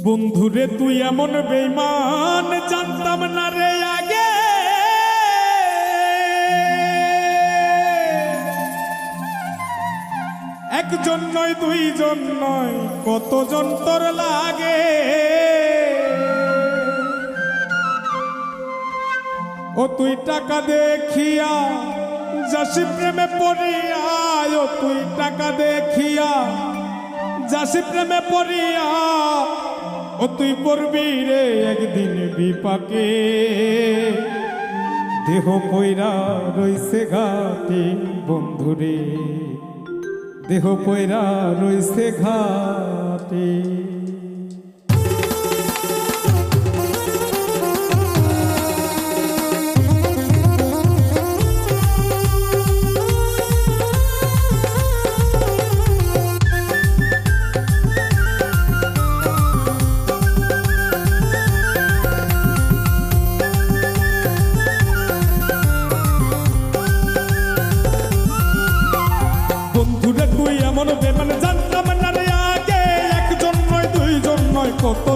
বন্ধুরে তুই এমন বেঈমান জানতাম না রে আগে, একজন নয় দুইজন নয় কতজন তোর লাগে। ও তুই টাকা দেখিয়া যাসি প্রেমে পড়িয়া, ও তুই টাকা দেখিয়া যাসি প্রেমে পড়িয়া, ও তুই পড়বি রে একদিন বিপাকে। দেহ পয়রা রইছে ঘাটে বন্ধুরে, দেহ পয়রা রইছে ঘাটে। বন্ধুরে তুই এমন বেমান জানতাম না রে আগে, একজন নয় দুইজন নয় কত